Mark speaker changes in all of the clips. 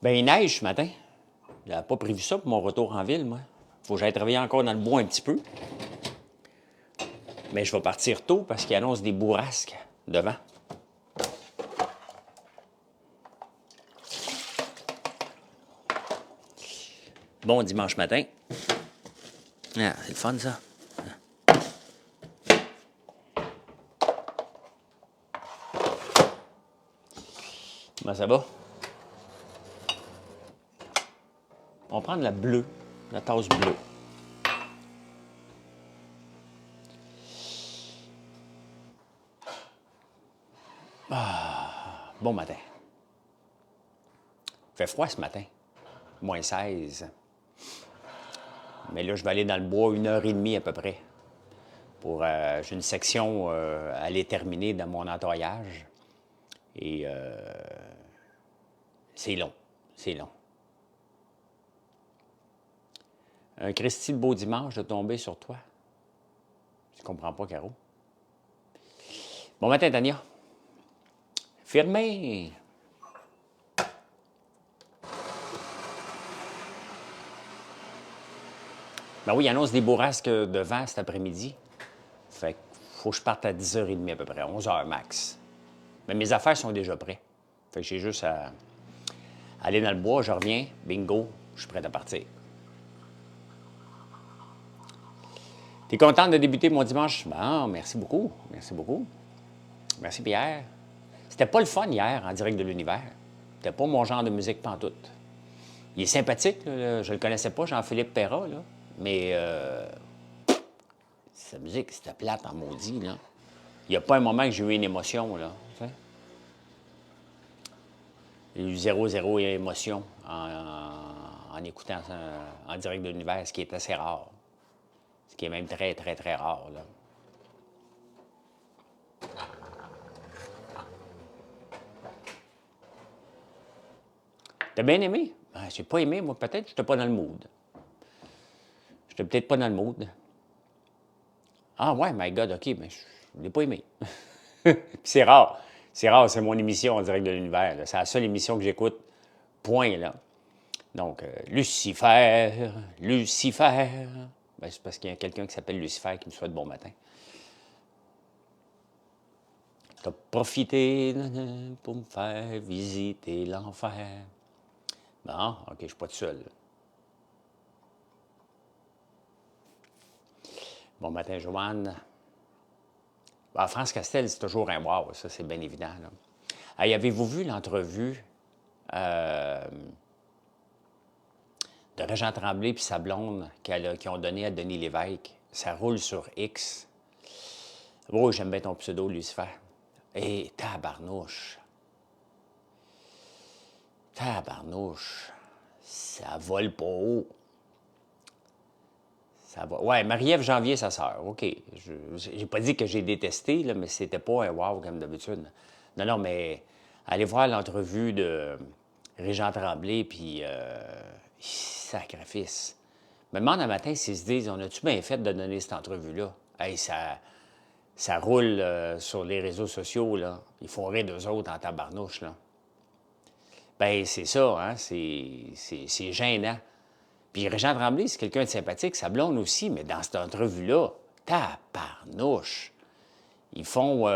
Speaker 1: Ben, il neige ce matin. Je n'avais pas prévu ça pour mon retour en ville, moi. Faut que j'aille travailler encore dans le bois un petit peu. Mais je vais partir tôt parce qu'il annonce des bourrasques devant. Bon dimanche matin. Ah, c'est le fun, ça. Comment ça va? On va prendre la bleue, la tasse bleue. Bon matin. Il fait froid ce matin. Moins 16. Mais là, je vais aller dans le bois 1h30 à peu près. J'ai une section à aller terminer dans mon entoyage. Et c'est long. C'est long. Un Christy de beau dimanche de tomber sur toi. Je comprends pas, Caro. Bon matin, Tania. Firmé. Ben oui, il annonce des bourrasques de vent cet après-midi. Fait qu'il faut que je parte à 10h30 à peu près, 11h max. Mais mes affaires sont déjà prêtes. Fait que j'ai juste à aller dans le bois, je reviens, bingo, je suis prêt à partir. T'es contente de débuter mon dimanche? Bon, merci beaucoup, merci beaucoup. Merci Pierre. C'était pas le fun hier en direct de l'univers. C'était pas mon genre de musique pantoute. Il est sympathique, là, je le connaissais pas, Jean-Philippe Perra, là, mais sa musique, c'était plate en maudit, là. Il n'y a pas un moment que j'ai eu une émotion, là. Tu sais? J'ai eu zéro émotion en écoutant ça en direct de l'univers, ce qui est assez rare. Ce qui est même très rare, là. T'as bien aimé? Ben, j'ai pas aimé, moi, peut-être que j'étais pas dans le mood. J'étais peut-être pas dans le mood. Ah ouais, my God, OK, mais je l'ai pas aimé. Puis c'est rare. C'est rare, c'est mon émission en direct de l'univers. C'est la seule émission que j'écoute. Point, là. Donc, Lucifer, Lucifer. Ben, c'est parce qu'il y a quelqu'un qui s'appelle Lucifer qui me souhaite bon matin. T'as profité pour me faire visiter l'enfer. Bon, OK, je suis pas tout seul. Bon matin, Joanne. Ben, France Castel, c'est toujours un wow, ça, c'est bien évident. Là. Hey, avez-vous vu l'entrevue de Régent Tremblay et sa blonde qu'ils ont donné à Denis Lévesque? Ça roule sur X. Oh, j'aime bien ton pseudo, Lucifer. Et tabarnouche. Tabarnouche. Ça vole pas haut. Ça va. Ouais, Marie-Ève Janvier, sa sœur. OK. J'ai pas dit que j'ai détesté, là, mais c'était pas un wow comme d'habitude. Non, non, mais allez voir l'entrevue de Régent Tremblay, puis sacrifice. Je me demande un matin s'ils se disent, on a-tu bien fait de donner cette entrevue-là? Hey, ça roule sur les réseaux sociaux, là. Ils font rire d'eux autres en tabarnouche, là. Ben c'est ça, hein? C'est gênant. Puis Régent Tremblay, c'est quelqu'un de sympathique, sa blonde aussi, mais dans cette entrevue-là, tabarnouche. Ils font...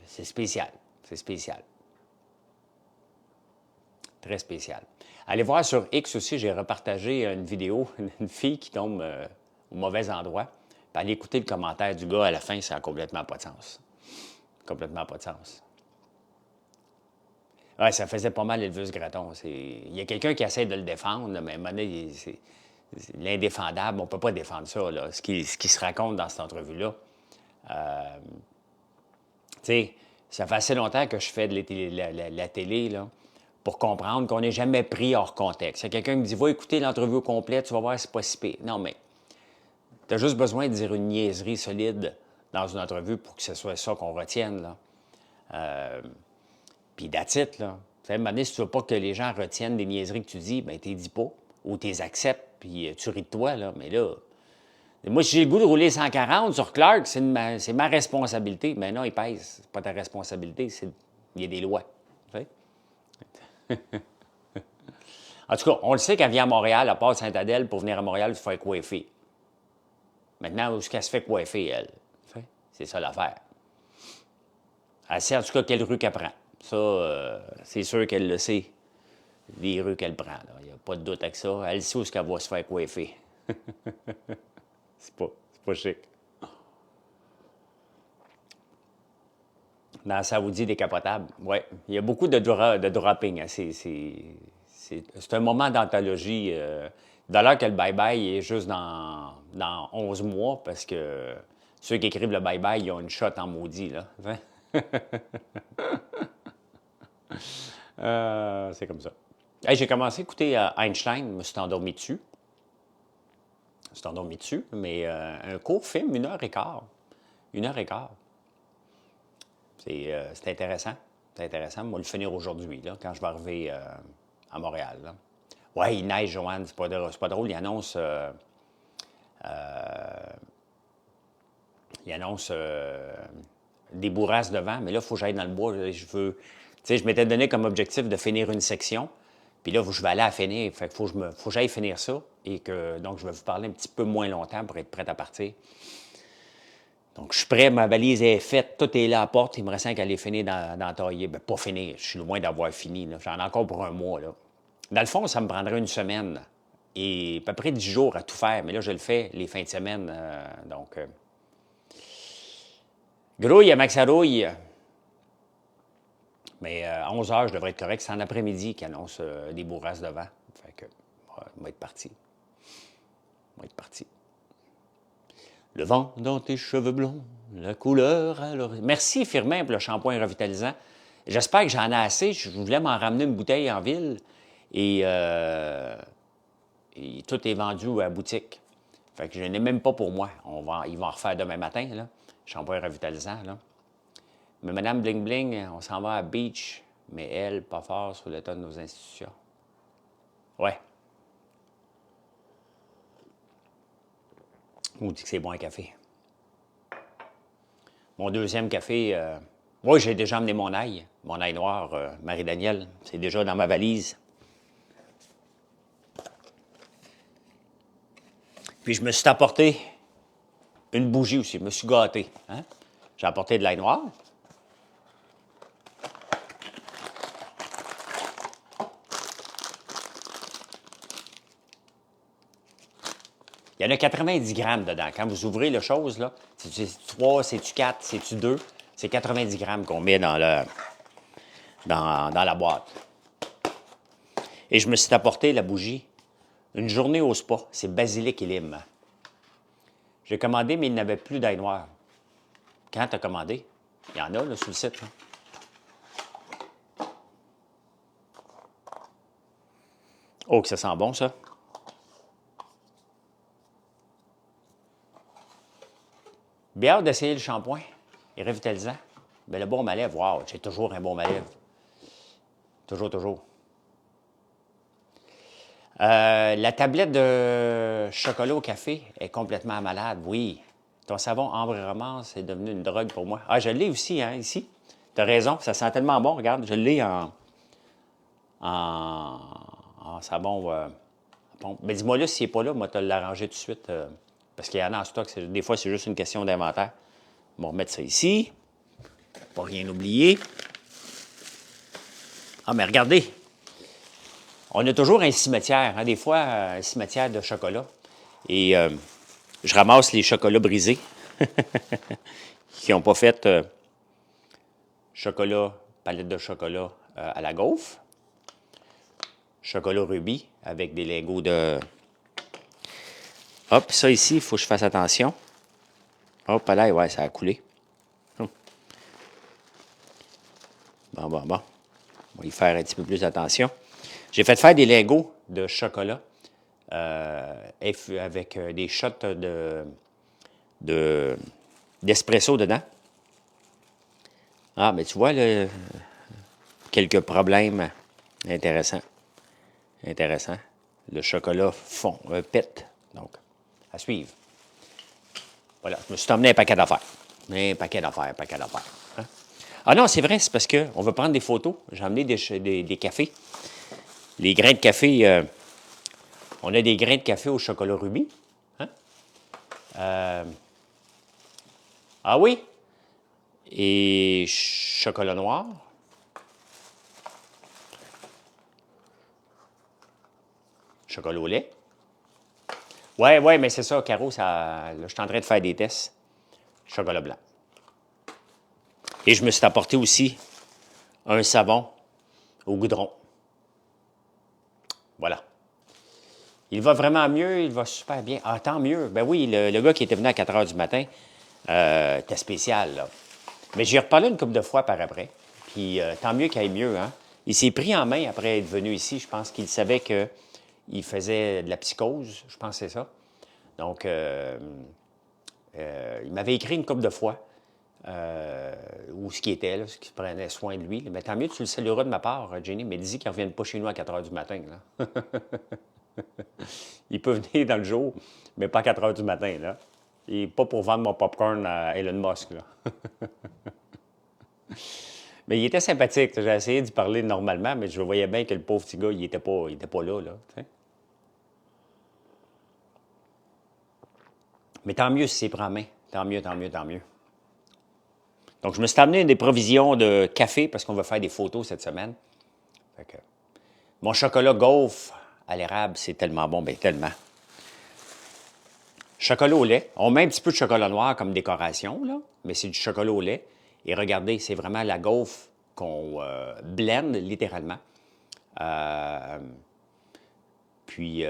Speaker 1: c'est spécial. C'est spécial. Très spécial. Allez voir sur X aussi, j'ai repartagé une vidéo d'une fille qui tombe au mauvais endroit. Puis allez écouter le commentaire du gars à la fin, ça n'a complètement pas de sens. Complètement pas de sens. Ouais, ça faisait pas mal Elvis Gratton. Il y a quelqu'un qui essaie de le défendre, mais à un moment donné, c'est l'indéfendable. On ne peut pas défendre ça, là, ce qui se raconte dans cette entrevue-là. Tu sais, ça fait assez longtemps que je fais de la télé, là, pour comprendre qu'on n'est jamais pris hors contexte. Il y a quelqu'un qui me dit, va écouter l'entrevue au complet, tu vas voir, c'est pas si pire. Non, mais tu as juste besoin de dire une niaiserie solide dans une entrevue pour que ce soit ça qu'on retienne, là. Puis that's it, là. Tu sais, à un moment donné, si tu veux pas que les gens retiennent des niaiseries que tu dis, bien, tu les dis pas. Ou tu les acceptes, puis tu ris de toi, là. Mais là, moi, si j'ai le goût de rouler 140 sur Clark, c'est ma responsabilité. Mais non, il pèse. C'est pas ta responsabilité, il y a des lois. Tu sais? En tout cas, on le sait qu'elle vient à Montréal, à part de Sainte-Adèle, pour venir à Montréal se faire coiffer. Maintenant, où est-ce qu'elle se fait coiffer, elle? C'est ça l'affaire. Elle sait en tout cas quelle rue qu'elle prend. Ça, c'est sûr qu'elle le sait, les rues qu'elle prend. Il n'y a pas de doute avec ça. Elle sait où est-ce qu'elle va se faire coiffer. C'est pas chic. Dans la Saoudie décapotable, oui. Il y a beaucoup de dropping. Hein. C'est un moment d'anthologie. D'ailleurs que le bye-bye est juste dans 11 mois, parce que ceux qui écrivent le bye-bye, ils ont une shot en maudit, là. C'est comme ça. Hey, j'ai commencé à écouter Einstein, je me suis endormi dessus. Je me suis endormi dessus, mais un court film, 1h15. 1h15. C'est intéressant. C'est intéressant. Moi, le finir aujourd'hui, là, quand je vais arriver à Montréal. Là. Ouais, il neige, Joanne, c'est pas drôle. Il annonce des bourrasques de vent, mais là, il faut que j'aille dans le bois. Tu sais, je m'étais donné comme objectif de finir une section. Puis là, je vais aller à finir. Fait qu'il faut que j'aille finir ça. Donc, je vais vous parler un petit peu moins longtemps pour être prêt à partir. Donc, je suis prêt, ma valise est faite, tout est là à la porte. Il me reste qu'à aller finir d'entailler. Bien, pas finir, je suis loin d'avoir fini. J'en ai encore pour un mois. Là. Dans le fond, ça me prendrait une semaine et à peu près 10 jours à tout faire. Mais là, je le fais les fins de semaine. Grouille à Maxarouille. Mais à 11 h, je devrais être correct. C'est en après-midi qu'ils annoncent des bourrasques de vent. Fait que, on va être parti. On va être parti. Le vent dans tes cheveux blonds, la couleur à l'horizon. Merci, Firmin, pour le shampoing revitalisant. J'espère que j'en ai assez. Je voulais m'en ramener une bouteille en ville et tout est vendu à la boutique. Fait que je n'ai même pas pour moi. Ils vont en refaire demain matin, là. Shampoing revitalisant, là. Mais Madame Bling Bling, on s'en va à Beach, mais elle, pas fort sur l'état de nos institutions. Ouais. On dit que c'est bon un café. Mon deuxième café, oui, j'ai déjà amené mon ail noir, Marie-Danielle, c'est déjà dans ma valise. Puis je me suis apporté une bougie aussi, je me suis gâté. Hein? J'ai apporté de l'ail noir. Il y en a 90 grammes dedans. Quand vous ouvrez la chose, là, c'est-tu 3, c'est-tu 4, c'est-tu 2, c'est 90 grammes qu'on met dans la boîte. Et je me suis apporté la bougie. Une journée au spa, c'est basilic et lime. J'ai commandé, mais il n'avait plus d'ail noir. Quand tu as commandé? Il y en a, là, sur le site. Là. Oh, que ça sent bon, ça. Bien hâte d'essayer le shampoing. Il est revitalisant. Mais le bon malève, wow, j'ai toujours un bon malève. Toujours, toujours. La tablette de chocolat au café est complètement malade, oui. Ton savon ambre et romance est devenu une drogue pour moi. Ah, je l'ai aussi, hein, ici. Tu as raison, ça sent tellement bon. Regarde, je l'ai en savon pompe. Mais dis-moi là, s'il n'est pas là, moi, tu l'arranger tout de suite. Parce qu'il y en a en stock. Des fois, c'est juste une question d'inventaire. On va remettre ça ici. Pas rien oublier. Ah, mais regardez. On a toujours un cimetière. Hein, des fois, un cimetière de chocolat. Et je ramasse les chocolats brisés. qui n'ont pas fait chocolat, palette de chocolat à la gaufre. Chocolat rubis avec des lingots de... Hop, ça ici, il faut que je fasse attention. Hop, là, ouais, ça a coulé. Bon. On va y faire un petit peu plus attention. J'ai fait faire des lingots de chocolat avec des shots d'espresso dedans. Ah, mais tu vois, là, quelques problèmes intéressants. Le chocolat fond, pète. Donc, à suivre. Voilà, je me suis emmené un paquet d'affaires. Hein? Ah non, c'est vrai, c'est parce qu'on veut prendre des photos. J'ai emmené des cafés. Les grains de café, on a des grains de café au chocolat rubis. Hein? Ah oui? Et chocolat noir. Chocolat au lait. Ouais, mais c'est ça, Caro, ça, là, je suis en train de faire des tests. Chocolat blanc. Et je me suis apporté aussi un savon au goudron. Voilà. Il va vraiment mieux, il va super bien. Ah, tant mieux. Ben oui, le gars qui était venu à 4 heures du matin, était spécial, là. Mais j'y ai reparlé une couple de fois par après. Puis tant mieux qu'il aille mieux, hein. Il s'est pris en main après être venu ici. Je pense qu'il savait qu'il faisait de la psychose. Je pense que c'est ça. Donc, il m'avait écrit une couple de fois où ce qui était, là, ce qui prenait soin de lui. Mais tant mieux, tu le salueras de ma part, Jenny. Mais dis qu'il ne revienne pas chez nous à 4 heures du matin, là. Il peut venir dans le jour, mais pas à 4 heures du matin, là. Et pas pour vendre mon popcorn à Elon Musk, là. Mais il était sympathique. J'ai essayé d'y parler normalement, mais je voyais bien que le pauvre petit gars, il était pas là, là. T'sais. Mais tant mieux si c'est pris en main. Tant mieux, tant mieux, tant mieux. Donc, je me suis amené des provisions de café parce qu'on va faire des photos cette semaine. Fait que, mon chocolat gaufre à l'érable, c'est tellement bon, bien tellement. Chocolat au lait. On met un petit peu de chocolat noir comme décoration, là, mais c'est du chocolat au lait. Et regardez, c'est vraiment la gaufre qu'on blende littéralement. Euh, Puis,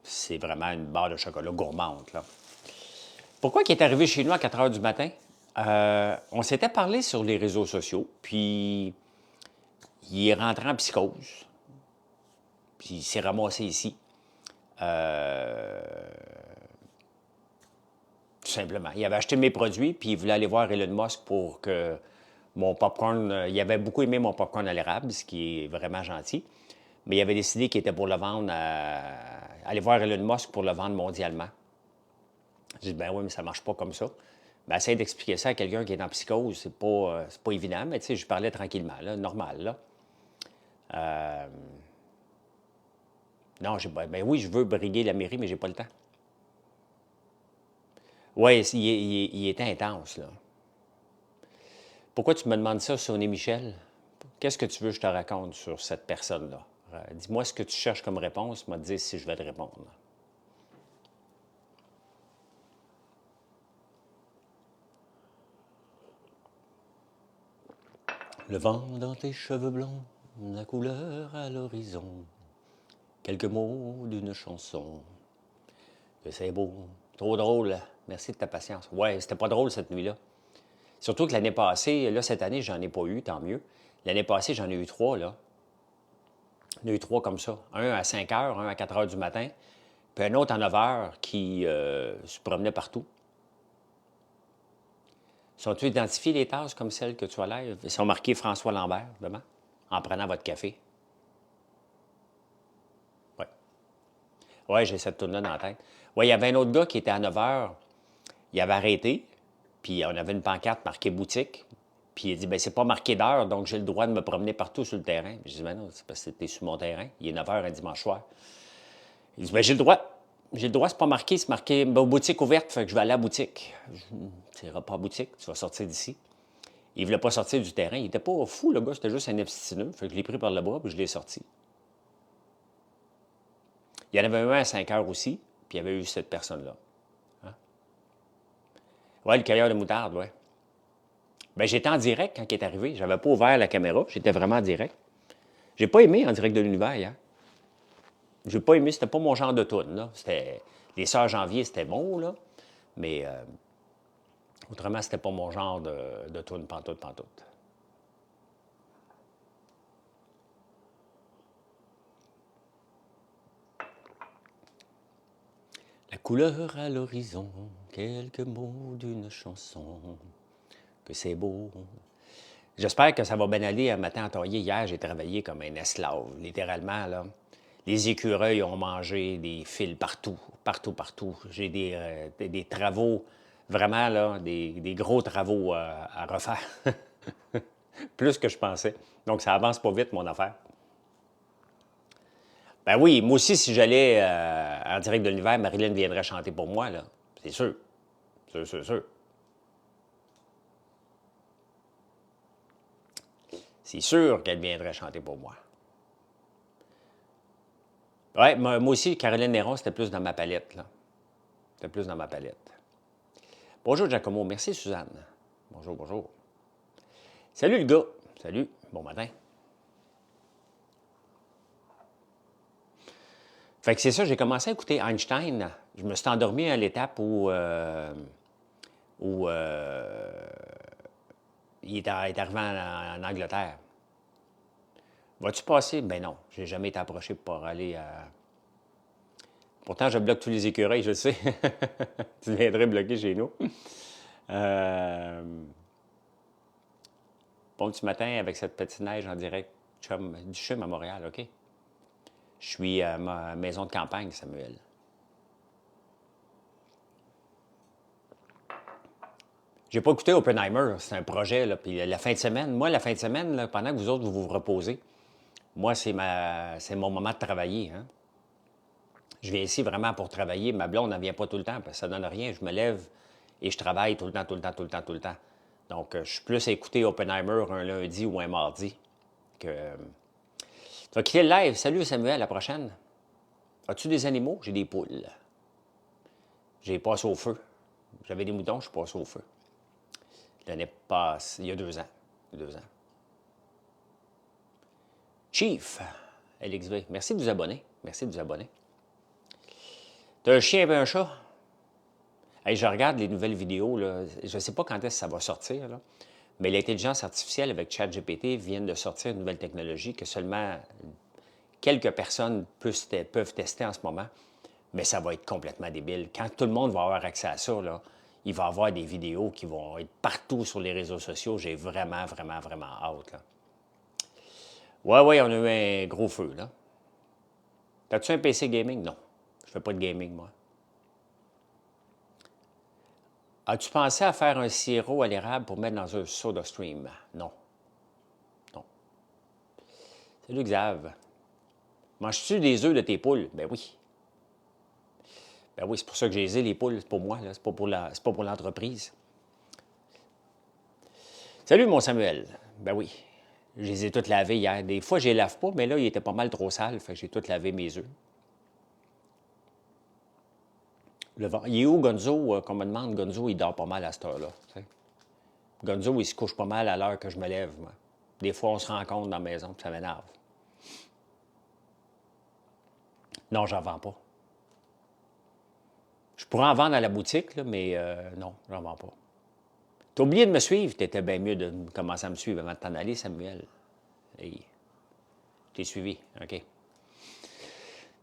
Speaker 1: c'est vraiment une barre de chocolat gourmande, là. Pourquoi il est arrivé chez nous à 4 heures du matin? On s'était parlé sur les réseaux sociaux, puis il est rentré en psychose, puis il s'est ramassé ici. Tout simplement. Il avait acheté mes produits, puis il voulait aller voir Elon Musk pour que mon popcorn... il avait beaucoup aimé mon popcorn à l'érable, ce qui est vraiment gentil. Mais il avait décidé qu'il était pour le vendre aller voir Elon Musk pour le vendre mondialement. J'ai dit, ben oui, mais ça marche pas comme ça. Ben, essaye d'expliquer ça à quelqu'un qui est en psychose, c'est pas évident, mais tu sais, je parlais tranquillement, là, normal, là. Non, ben oui, je veux briguer la mairie, mais j'ai pas le temps. Oui, il était intense, là. Pourquoi tu me demandes ça, Sonny Michel? Qu'est-ce que tu veux que je te raconte sur cette personne-là? Dis-moi ce que tu cherches comme réponse, moi te dire si je vais te répondre. Le vent dans tes cheveux blonds, la couleur à l'horizon, quelques mots d'une chanson, que c'est beau. Trop drôle. Merci de ta patience. Ouais, c'était pas drôle cette nuit-là. Surtout que l'année passée, là, cette année, j'en ai pas eu, tant mieux. L'année passée, j'en ai eu 3, là. J'en ai eu 3 comme ça. Un à 5 heures, un à 4 heures du matin, puis un autre à 9 heures qui se promenait partout. Sont-ils identifiés les tasses comme celles que tu as l'air? Ils sont marqués François Lambert, demain, en prenant votre café. Oui. Oui, j'ai cette tourne-là dans la tête. Oui, il y avait un autre gars qui était à 9 heures. Il avait arrêté, puis on avait une pancarte marquée boutique. Puis il a dit, ben c'est pas marqué d'heure, donc j'ai le droit de me promener partout sur le terrain. Je dis, ben non, c'est parce que t'es sur mon terrain. Il est 9 heures un dimanche soir. Il dit, ben j'ai le droit. J'ai le droit, c'est pas marqué, c'est marqué ben, boutique ouverte, fait que je vais aller à la boutique. Tu n'iras pas à la boutique, tu vas sortir d'ici. Il ne voulait pas sortir du terrain. Il n'était pas fou, le gars, c'était juste un abstineux. Fait que je l'ai pris par le bras, puis je l'ai sorti. Il y en avait un à 5 heures aussi, puis il y avait eu cette personne-là. Hein? Oui, le cueilleur de moutarde, oui. Bien, j'étais en direct quand il est arrivé. J'avais pas ouvert la caméra, j'étais vraiment en direct. J'ai pas aimé en direct de l'univers hier. J'ai pas aimé, c'était pas mon genre de toune, là. C'était... Les Sœurs Janvier, c'était bon, là. Mais autrement, c'était pas mon genre de toune, pantoute, pantoute. La couleur à l'horizon, quelques mots d'une chanson, que c'est beau. J'espère que ça va bien aller. Un matin entoyé, hier, j'ai travaillé comme un esclave, littéralement, là. Les écureuils ont mangé des fils partout, partout, partout. J'ai des travaux, vraiment, là, des gros travaux à refaire. Plus que je pensais. Donc, ça avance pas vite, mon affaire. Ben oui, moi aussi, si j'allais en direct de l'univers, Marilyn viendrait chanter pour moi, là. C'est sûr. Sûr, sûr, sûr. C'est sûr qu'elle viendrait chanter pour moi. Ouais, moi aussi, Caroline Néron, c'était plus dans ma palette, là. C'était plus dans ma palette. Bonjour, Giacomo. Merci, Suzanne. Bonjour, bonjour. Salut, le gars. Salut. Bon matin. Fait que c'est ça, j'ai commencé à écouter Einstein. Je me suis endormi à l'étape où il est arrivé en Angleterre. Vas-tu passer? Ben non, j'ai jamais été approché pour aller à... Pourtant, je bloque tous les écureuils, je le sais. Tu viendrais bloquer chez nous. Euh... Bon petit matin avec cette petite neige en direct du CHUM à Montréal, OK? Je suis à ma maison de campagne, Samuel. J'ai pas écouté Oppenheimer, c'est un projet, là, puis la fin de semaine, moi, la fin de semaine, là, pendant que vous autres, vous vous reposez, moi, c'est mon moment de travailler, hein. Je viens ici vraiment pour travailler. Ma blonde n'en vient pas tout le temps parce que ça ne donne rien. Je me lève et je travaille tout le temps, tout le temps, tout le temps, tout le temps. Donc, je suis plus à écouter Oppenheimer un lundi ou un mardi que. Tu vas quitter le live. Salut Samuel, à la prochaine. As-tu des animaux? J'ai des poules. J'ai passé au feu. J'avais des moutons, je suis passé au feu. L'année passée, il y a 2 ans. Il y a 2 ans. Chief, LXV, merci de vous abonner. Merci de vous abonner. T'as un chien et un chat? Hey, je regarde les nouvelles vidéos, là. Je ne sais pas quand est-ce que ça va sortir, là. Mais l'intelligence artificielle avec ChatGPT vient de sortir une nouvelle technologie que seulement quelques personnes peuvent tester en ce moment. Mais ça va être complètement débile. Quand tout le monde va avoir accès à ça, là, il va y avoir des vidéos qui vont être partout sur les réseaux sociaux. J'ai vraiment, vraiment, vraiment hâte, là. Ouais, on a eu un gros feu, là. T'as-tu un PC gaming? Non. Je fais pas de gaming, moi. As-tu pensé à faire un sirop à l'érable pour mettre dans un soda stream? Non. Non. Salut, Xav. Manges-tu des œufs de tes poules? Ben oui. Ben oui, c'est pour ça que j'ai les poules. C'est pour moi, là. C'est pas pour l'entreprise. Salut, mon Samuel. Ben oui. Je les ai toutes lavées hier. Des fois, je les lave pas, mais là, il était pas mal trop sale. Fait que j'ai toutes lavé mes œufs. Il est où, Gonzo? Qu'on me demande, Gonzo, il dort pas mal à cette heure-là. T'sais. Gonzo, il se couche pas mal à l'heure que je me lève, moi. Des fois, on se rencontre dans la maison, puis ça m'énerve. Non, j'en vends pas. Je pourrais en vendre à la boutique, là, mais non, j'en vends pas. T'as oublié de me suivre. T'étais bien mieux de commencer à me suivre avant de t'en aller, Samuel. Hey, t'es suivi, OK.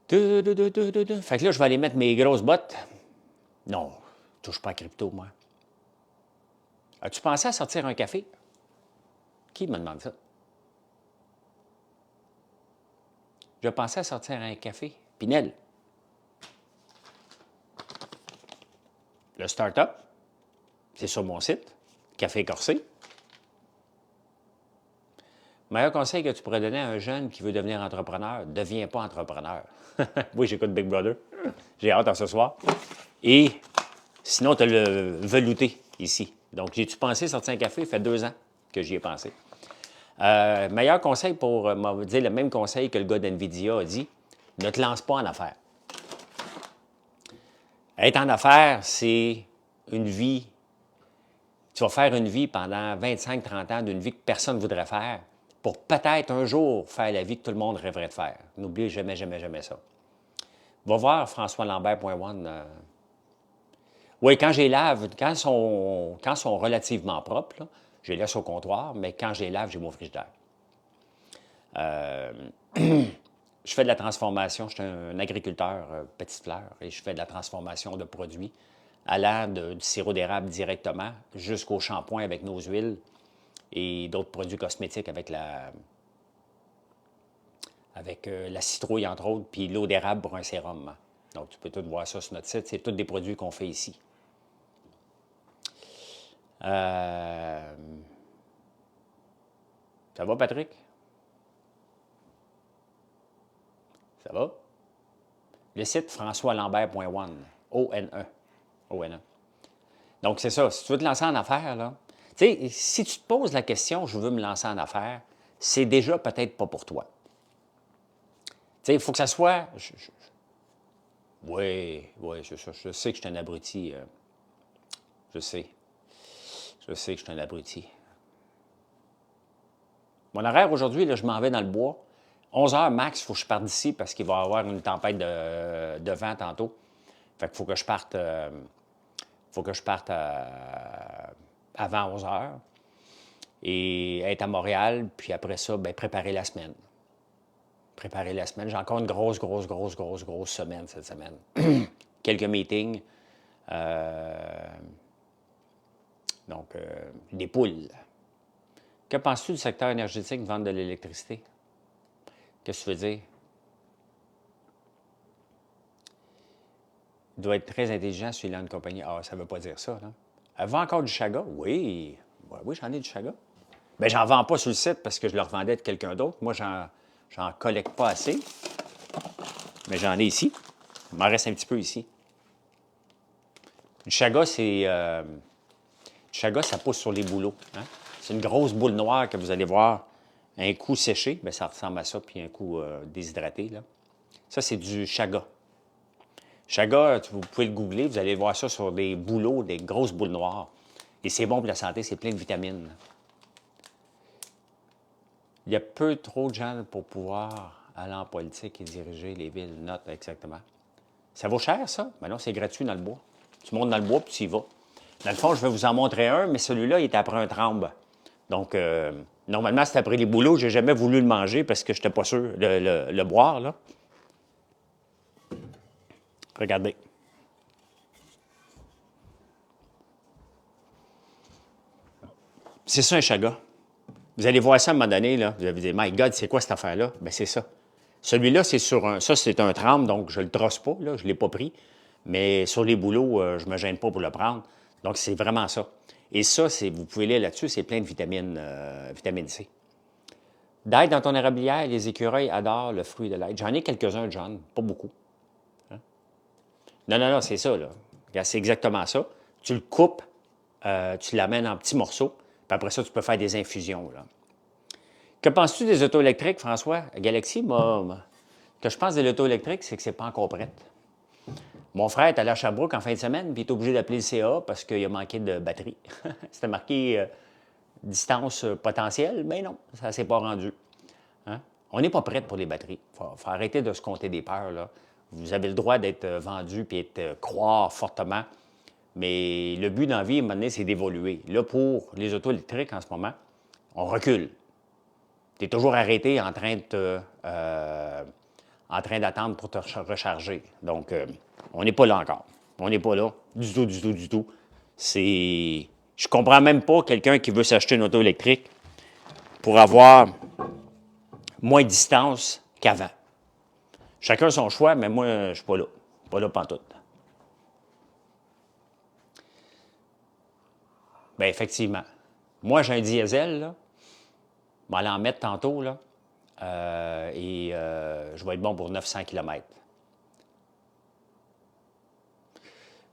Speaker 1: Fait que là, je vais aller mettre mes grosses bottes. Non, je touche pas à crypto, moi. As-tu pensé à sortir un café? Qui me demande ça? Je pensais à sortir un café. Pinel. Le start-up, c'est sur mon site, Café Corsé. Meilleur conseil que tu pourrais donner à un jeune qui veut devenir entrepreneur, deviens pas entrepreneur. Oui, j'écoute Big Brother. J'ai hâte à ce soir. Et sinon, tu as le velouté ici. Donc, j'ai-tu pensé sortir un café? Ça fait 2 ans que j'y ai pensé. Meilleur conseil pour me dire le même conseil que le gars d'NVIDIA a dit, ne te lance pas en affaires. Être en affaires, c'est une vie. Tu vas faire une vie pendant 25-30 ans d'une vie que personne ne voudrait faire pour peut-être un jour faire la vie que tout le monde rêverait de faire. N'oublie jamais, jamais, jamais ça. Va voir françoislambert.one. Oui, quand je les lave, quand ils sont relativement propres, là, je les laisse au comptoir, mais quand je les lave, j'ai mon frigidaire. Je fais de la transformation. Je suis un agriculteur petite fleur et je fais de la transformation de produits allant du sirop d'érable directement jusqu'au shampoing avec nos huiles et d'autres produits cosmétiques avec la citrouille, entre autres, puis l'eau d'érable pour un sérum. Donc, tu peux tout voir ça sur notre site. C'est tous des produits qu'on fait ici. Ça va, Patrick? Ça va? Le site françoislambert.one. O-N-E. O-N-E. Donc, c'est ça. Si tu veux te lancer en affaires, là, tu sais, si tu te poses la question, je veux me lancer en affaires, c'est déjà peut-être pas pour toi. Tu sais, il faut que ça soit. Oui, je sais que je suis un abruti. Je sais. Je sais que je suis un abruti. Mon horaire aujourd'hui, là, je m'en vais dans le bois. 11 heures max, il faut que je parte d'ici parce qu'il va y avoir une tempête de vent tantôt. Fait qu'il faut que je parte, avant 11 heures et être à Montréal. Puis après ça, bien, préparer la semaine. Préparer la semaine. J'ai encore une grosse semaine cette semaine. Quelques meetings. Donc, des poules. Que penses-tu du secteur énergétique de vendre de l'électricité? Qu'est-ce que tu veux dire? Il doit être très intelligent celui-là une compagnie. Ah, ça ne veut pas dire ça, là. Elle vend encore du chaga? Oui. Oui, j'en ai du chaga. Bien, j'en vends pas sur le site parce que je le revendais de quelqu'un d'autre. Moi, j'en collecte pas assez. Mais j'en ai ici. Il m'en reste un petit peu ici. Du chaga, du chaga, ça pousse sur les bouleaux. Hein? C'est une grosse boule noire que vous allez voir. Un coup séché, bien, ça ressemble à ça, puis un coup déshydraté, là. Ça, c'est du chaga. Chaga, vous pouvez le googler, vous allez voir ça sur des bouleaux, des grosses boules noires. Et c'est bon pour la santé, c'est plein de vitamines. Il y a peu trop de gens pour pouvoir aller en politique et diriger les villes. Note exactement. Ça vaut cher, ça? Ben non, c'est gratuit dans le bois. Tu montes dans le bois, puis tu y vas. Dans le fond, je vais vous en montrer un, mais celui-là, il est après un tremble. Donc, normalement, c'est après les bouleaux. Je n'ai jamais voulu le manger parce que je n'étais pas sûr de le boire, là. Regardez. C'est ça, un chaga. Vous allez voir ça à un moment donné, là. Vous allez vous dire, My God, c'est quoi cette affaire-là? Bien, c'est ça. Celui-là, c'est sur un. Ça, c'est un tremble, donc je ne le trosse pas, là. Je ne l'ai pas pris. Mais sur les bouleaux, je ne me gêne pas pour le prendre. Donc, c'est vraiment ça. Et ça, vous pouvez lire là-dessus, c'est plein de vitamine C. D'aide dans ton érablière, les écureuils adorent le fruit de l'aide. J'en ai quelques-uns, John, pas beaucoup. Hein? Non, c'est ça, là. Regarde, c'est exactement ça. Tu le coupes, tu l'amènes en petits morceaux, puis après ça, tu peux faire des infusions, là. Que penses-tu des autos électriques, François? Galaxy, que je pense de l'auto électrique, c'est que c'est pas encore prête. Mon frère est allé à Sherbrooke en fin de semaine, puis il est obligé d'appeler le CA parce qu'il a manqué de batterie. C'était marqué distance potentielle, mais non, ça ne s'est pas rendu. Hein? On n'est pas prêt pour les batteries. Il faut arrêter de se compter des peurs, là. Vous avez le droit d'être vendu puis être croire fortement, mais le but dans la vie, à un moment donné, c'est d'évoluer. Là, pour les autos électriques en ce moment, on recule. Tu es toujours arrêté en train d'attendre pour te recharger. Donc, on n'est pas là encore. On n'est pas là. Du tout. C'est. Je comprends même pas quelqu'un qui veut s'acheter une auto électrique pour avoir moins de distance qu'avant. Chacun son choix, mais moi, je ne suis pas là. Pas là pantoute. Bien, effectivement. Moi, j'ai un diesel, là. Je vais aller en mettre tantôt, là. Je vais être bon pour 900 km.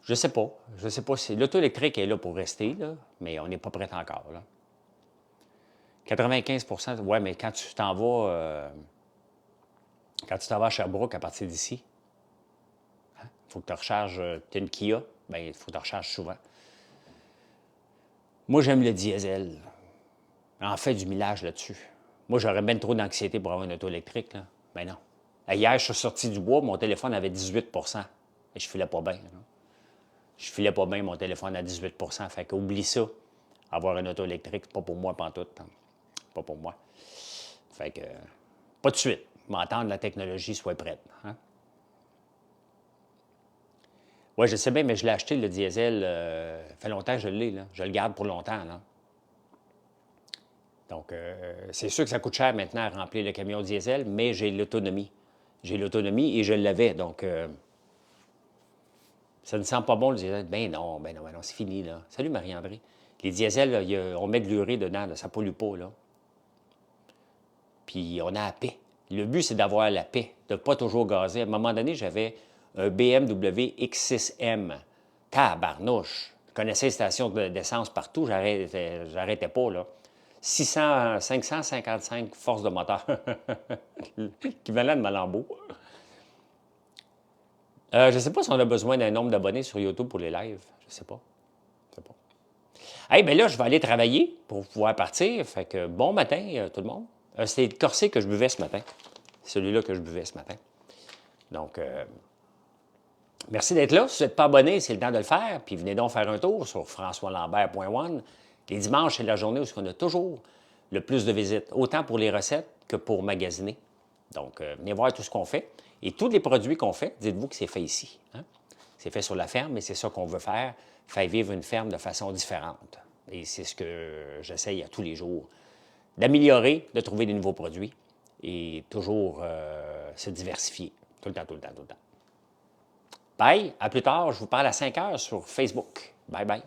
Speaker 1: Je sais pas. Je sais pas si l'auto électrique est là pour rester, là, mais on n'est pas prêt encore, là. 95 ouais, mais quand tu t'en vas, à Sherbrooke à partir d'ici, il faut que tu recharges. Tu as une Kia, bien, il faut que tu recharges souvent. Moi, j'aime le diesel. En fait, du millage là-dessus. Moi, j'aurais bien trop d'anxiété pour avoir une auto électrique, là. Ben non. Hier, je suis sorti du bois, mon téléphone avait 18 et je filais pas bien, là. Je filais pas bien mon téléphone à 18 fait qu'oublie ça. Avoir une auto électrique, c'est pas pour moi pantoute. Hein. Pas pour moi. Fait que, pas de suite. M'entendre la technologie soit prête. Hein? Oui, je sais bien, mais je l'ai acheté, le diesel. Ça fait longtemps que je l'ai, là. Je le garde pour longtemps, là. Donc, c'est sûr que ça coûte cher maintenant à remplir le camion diesel, mais j'ai l'autonomie. J'ai l'autonomie et je l'avais. Donc, ça ne sent pas bon, le diesel. Ben non, c'est fini, là. Salut, Marie-André. Les diesels, là, on met de l'urée dedans, là, ça pollue pas, là. Puis, on a la paix. Le but, c'est d'avoir la paix, de ne pas toujours gazer. À un moment donné, j'avais un BMW X6M. Tabarnouche! Je connaissais les stations d'essence partout, j'arrêtais pas, là. 555 forces de moteur. L'équivalent de ma Lambo. Je ne sais pas si on a besoin d'un nombre d'abonnés sur YouTube pour les lives. Je ne sais pas. Je sais pas. Hey, bien là, je vais aller travailler pour pouvoir partir. Fait que bon matin, tout le monde. C'était le corset que je buvais ce matin. C'est celui-là que je buvais ce matin. Donc, merci d'être là. Si vous n'êtes pas abonné, c'est le temps de le faire. Puis venez donc faire un tour sur françoislambert.one. Les dimanches, c'est la journée où on a toujours le plus de visites, autant pour les recettes que pour magasiner. Donc, venez voir tout ce qu'on fait. Et tous les produits qu'on fait, dites-vous que c'est fait ici. Hein? C'est fait sur la ferme, mais c'est ça qu'on veut faire vivre une ferme de façon différente. Et c'est ce que j'essaye à tous les jours, d'améliorer, de trouver des nouveaux produits et toujours se diversifier. Tout le temps, tout le temps, tout le temps. Bye, à plus tard. Je vous parle à 5 heures sur Facebook. Bye bye.